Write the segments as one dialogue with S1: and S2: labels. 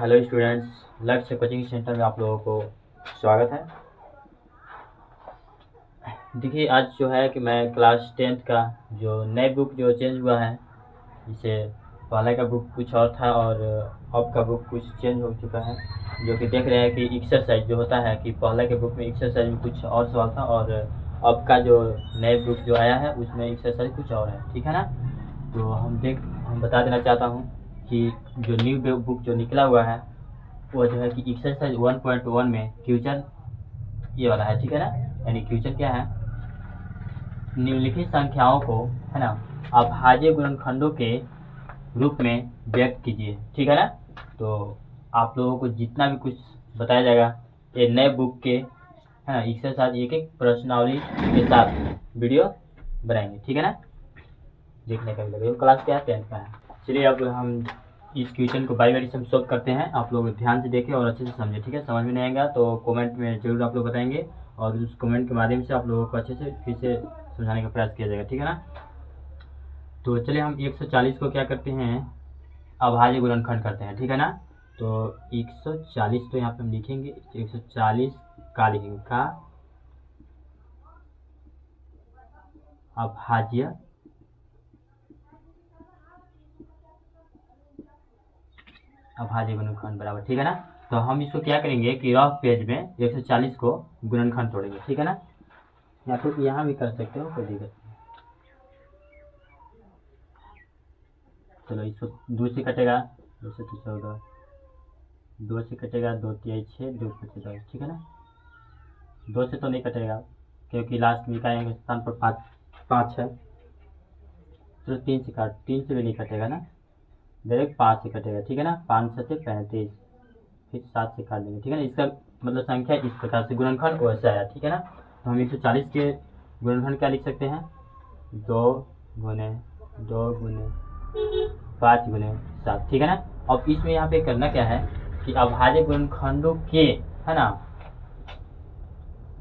S1: Hello students, लक्ष्य coaching centre में आप लोगों को स्वागत है। देखिए, आज जो है कि मैं क्लास 10th का जो नए बुक जो चेंज हुआ है, जैसे पहले का बुक कुछ और था और अब का बुक कुछ चेंज हो चुका है। जो कि देख रहे हैं कि एक्सरसाइज जो होता है कि पहले के बुक में एक्सरसाइज में कुछ और सवाल था और अब का जो नए बुक जो आया है उसमें एक्सरसाइज कुछ और है, ठीक है ना। तो हम बता देना चाहता हूँ कि जो न्यू बुक जो निकला हुआ है वो जो है कि एक्सरसाइज 1.1 में क्वेश्चन ये वाला है, ठीक है ना। यानी क्वेश्चन क्या है, निम्नलिखित संख्याओं को, है ना, अभाज्य गुणनखंडों के रूप में व्यक्त कीजिए, ठीक है ना। तो आप लोगों को जितना भी कुछ बताया जाएगा ये नए बुक के, है ना, एक्सरसाइज एक एक प्रश्नावली के साथ वीडियो बनाएंगे, ठीक है ना। देखने का भी लगेगा। क्लास क्या है, 10th का है। चलिए अब हम इस क्वेश्चन को बारी बारी से हम सॉल्व करते हैं। आप लोग ध्यान से देखें और अच्छे से समझें, ठीक है। समझ में नहीं आएगा तो कमेंट में जरूर आप लोग बताएंगे और उस कमेंट के माध्यम से आप लोगों को अच्छे से फिर से समझाने का प्रयास किया जाएगा, ठीक है ना। तो चलिए हम 140 को क्या करते हैं, अभाज्य गुणनखंड करते हैं, ठीक है ना। तो 140 तो यहाँ पे हम लिखेंगे 140 का लिखेंगे का अभाज्य गुणनखंड बराबर, ठीक है ना। तो हम इसको क्या करेंगे कि रफ पेज में 140 को गुणनखंड तोड़ेंगे, ठीक है ना। या तो यहाँ भी कर सकते हो, कोई दिक्कत नहीं। चलो इसको 2 से कटेगा, 2 से तो 14, 2 से कटेगा 2 तिहाई 6, 2 पचे 10, ठीक है ना। 2 से तो नहीं कटेगा क्योंकि लास्ट में इकाई के स्थान पर 5 है। चलो 3 से काट, 3 से भी नहीं कटेगा ना, डायरेक्ट 5 से कटेगा, ठीक है ना। 5 7 35, फिर 7 से काट देंगे, ठीक है ना। इसका मतलब संख्या इस प्रकार से गुणनखंड वैसे आया, ठीक है ना। तो हम 140 के गुणनखंड क्या लिख सकते हैं, 2 गुने 2 गुने 5 गुने 7, ठीक है ना। अब इसमें यहाँ पे करना क्या है कि अभाज्य गुणनखंडों के, है ना,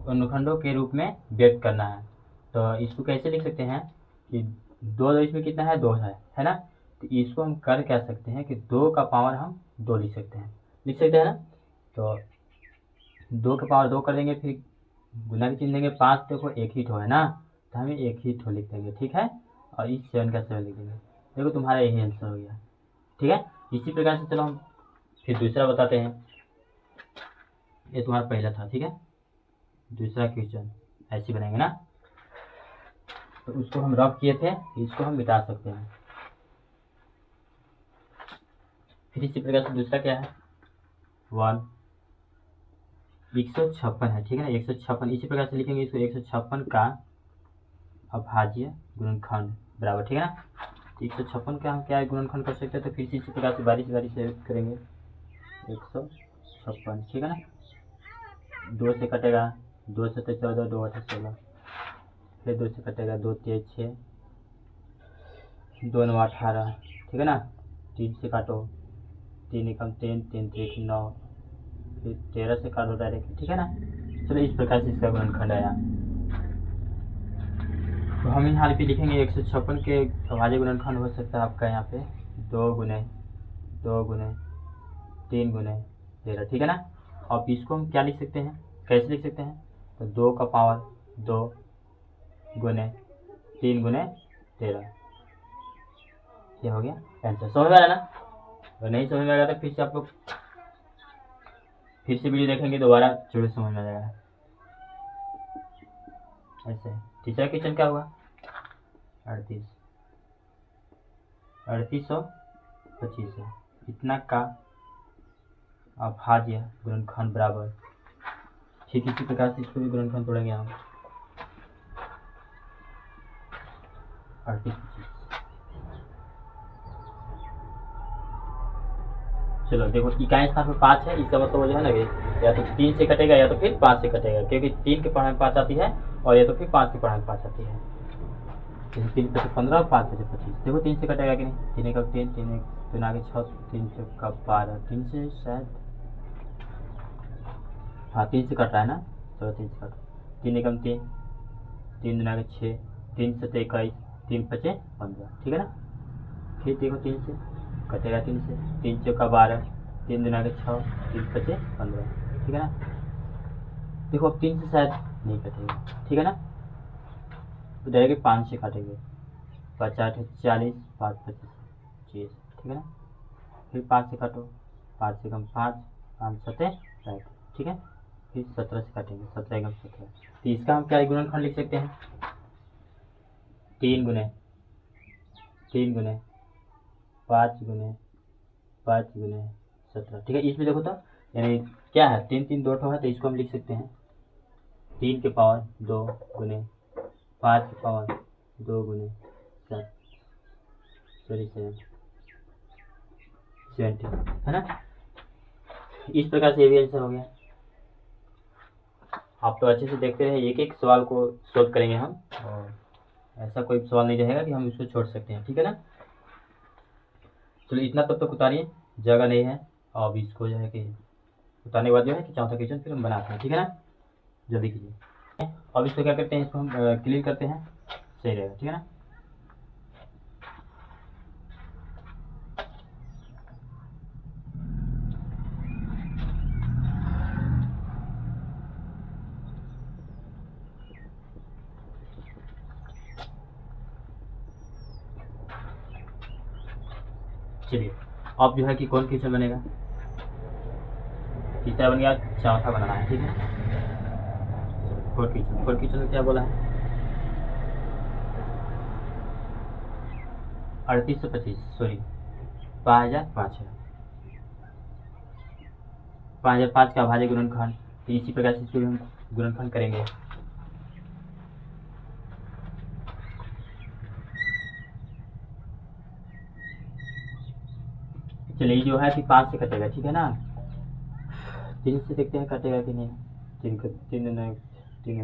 S1: गुणनखंडों के रूप में व्यक्त करना है। तो इसको कैसे लिख सकते हैं कि 2 इसमें कितना है, 2 है ना। तो इसको हम कर क्या सकते हैं कि 2 का पावर हम 2 लिख सकते हैं ना। तो 2 का पावर 2 कर देंगे, फिर गुना भी चिन्ह देंगे, 5 देखो एक ही ठो है ना, तो हमें एक ही ठो लिख देंगे, ठीक है। और इस 7 का 7 लिख देंगे, देखो तुम्हारा यही आंसर हो गया, ठीक है। इसी प्रकार से चलो हम फिर दूसरा बताते हैं। ये तुम्हारा पहला था, ठीक है। दूसरा क्वेश्चन ऐसे बनाएंगे ना, तो उसको हम रफ किए थे, इसको हम मिटा सकते हैं। फिर इसी प्रकार से दूसरा क्या है, 156 है, ठीक है ना। 156 इसी प्रकार से लिखेंगे इसको, 156 का अभाज्य गुणनखंड बराबर, ठीक है ना। 156 का हम क्या है गुणनखंड कर सकते हैं, तो फिर से इसी प्रकार से बारी से करेंगे 156, ठीक है ना। 2 से कटेगा, 2 से 14, 2 8 16, फिर 2 से कटेगा, 2 3 6, 2 9 18, ठीक है ना। 3 से काटो, 3 एकम 3, 3 3 9, फिर 13 से काटो डायरेक्ट, ठीक है ना। चलो इस प्रकार से इसका गुणनखंड आया। तो हम यहाँ पे लिखेंगे 156 के अभाज्य गुणनखंड हो सकता है आपका यहाँ पे 2 गुने 2 गुने 3 गुने 13, ठीक है ना। अब इसको हम क्या लिख सकते हैं, कैसे लिख सकते हैं, तो 2 का पावर 2 गुने 3 गुने 13, ये हो गया आंसर। समझ में आया ना। अगर नहीं समझ में आएगा तो फिर से आप लोग फिर से वीडियो देखेंगे, दोबारा जरूर समझ में आ जाएगा। ऐसे तीसरा क्वेश्चन क्या हुआ, 3825 है, इतना का अभाज्य गुणनखंड बराबर, ठीक इसी प्रकार से इसको भी गुणनखंड तोड़ेंगे हम, 3825। चलो देखो इकाई स्थान पर 5 है, इसका मतलब जो है ना या तो 3 से कटेगा या तो फिर 5 से कटेगा, क्योंकि 3 के पढ़ाई में 5 आती है और या तो फिर 5 के पढ़ाई में 5 आती है। जैसे 3 पे 15 और 5 पे 25, देखो 3 से कटेगा कि नहीं, 3 का 3, 3 3 आगे 6, 3 का 12, 3 से शायद, हाँ 3 से कट रहा है ना। चलो 3 से काटो, 3 एकम 3, 3 आगे 6, 3 से 21, 3 पचे 15, ठीक है ना। फिर देखो 3 से कटेगा, 3 से 3 चौका 12, 3 दूना के 6, 3 पचे 15, ठीक है ना। देखो अब 3 से शायद नहीं कटेगा, ठीक है ना। तो डायरेक्ट 5 से काटेंगे, 5 8 40, 5 25 30, ठीक है ना। फिर 5 से काटो, 5 से कम 5, 5 7 60, ठीक है। फिर 17 से काटेंगे, 17 कम 17। तो इसका हम क्या गुणनखंड लिख सकते हैं, 3 गुने 3 गुने 5 गुने 5 गुने 17, ठीक है। इसमें देखो तो यानी क्या है, 3 3 2 है, तो इसको हम लिख सकते हैं 3 के पावर 2 गुने 5 के पावर 2 गुने 7 70, है ना। इस प्रकार से ये भी आंसर हो गया। आप तो अच्छे से देखते रहे, एक एक सवाल को सोल्व करेंगे हम, और ऐसा कोई सवाल नहीं रहेगा कि हम इसको छोड़ सकते हैं, ठीक है ना। चलो इतना तब तक उतारिए, जगह नहीं है। अब इसको जो है कि उतारने के बाद जो है कि चौथा क्वेश्चन फिर हम बनाते हैं, ठीक है ना। जल्दी कीजिए। अब इसको क्या करते हैं, इसको हम क्लियर करते हैं, सही रहेगा, ठीक है ना। चलिए अब जो है कि कौन क्वेश्चन बनेगा, तीसरा बन गया, चौथा बनाना है, ठीक है। फोर्थ क्वेश्चन में क्या बोला है, 3825, सॉरी 5005 है, 5005 का अभाज्य गुणनखंड। तो इसी प्रकार से इसको भी हम गुणनखंड करेंगे। चलिए जो है कि 5 से कटेगा, ठीक है ना। 3 से देखते हैं कटेगा कि नहीं। 3 को 3 नहीं, 3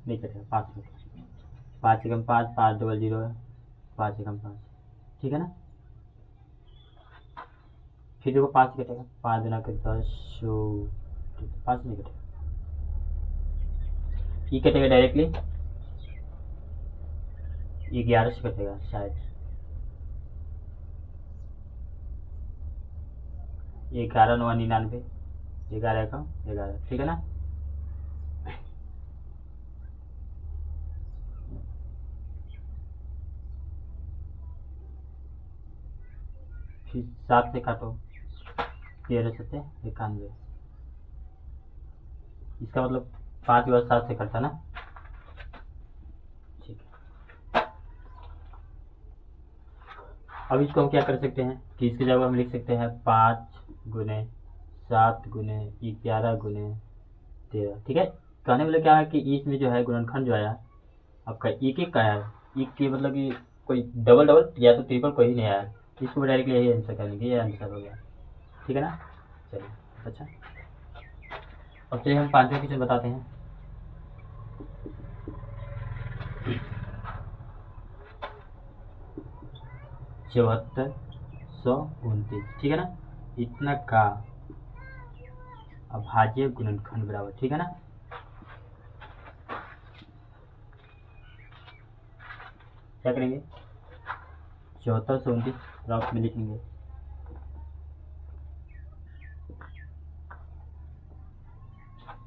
S1: नहीं कटेगा, 5 से 5 से कम 5, 5 डबल 0 है, 5 से कम 5, ठीक है ना। फिर देखो 5 से कटेगा, 5 गुना कर 10, 5 से नहीं कटेगा, ये कटेगा डायरेक्टली, 11 से कटेगा शायद, 11 9 99, 11 कम 11, ठीक है ना। फिर 7 से काटो, 13 7 91, इसका मतलब 5 के बाद 7 से कटता ना, ठीक है। अब इसको हम क्या कर सकते हैं कि इसकी जगह हम लिख सकते हैं 5 गुने 7 गुने 11 गुने 13, ठीक है। कहने वाले क्या है कि इसमें जो है गुणनखंड जो आया आपका एक एक का आया, एक के मतलब कि कोई डबल डबल या तो ट्रिपल कोई नहीं आया, इसको डायरेक्टली यही आंसर करेंगे, ये आंसर हो गया, ठीक है ना। चलिए अच्छा, अब चलिए हम 5वां क्वेश्चन बताते हैं। चौहत्तर 129, ठीक है ना। इतना का अभाज्य गुणनखंड बराबर, ठीक है ना। क्या करेंगे, 74 से 29 राउट में लिखेंगे।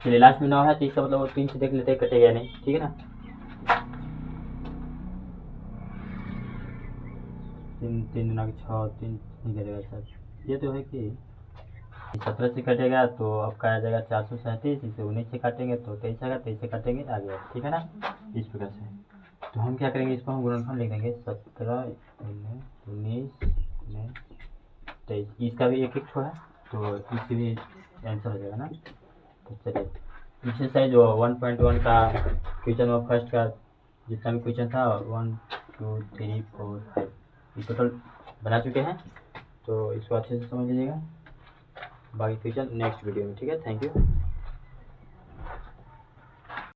S1: चलिए लास्ट में 9 है, तो इसका मतलब 3 से देख लेते हैं कटेगा नहीं, ठीक है ना। 3 3 गुना 6, 3 नहीं कटेगा सर, ये तो है कि 17 से कटेगा तो आपका आ जाएगा 437, इसे 19 से काटेंगे तो 23 आएगा, 23 से काटेंगे आ गया, ठीक है ना। इस प्रकार से तो हम क्या करेंगे, इसको हम गुणनखंड लिख देंगे 17 19 23, इसका भी एक एक ठो है, तो इसकी भी आंसर हो जाएगा ना। तो चलिए एक्सरसाइज 1.1 का क्वेश्चन और फर्स्ट का जितना भी क्वेश्चन था 1 2 3 4 5 ये टोटल बना चुके हैं, तो इसको अच्छे से समझ लीजिएगा। बाकी क्वेश्चन नेक्स्ट वीडियो में, ठीक है। Thank you.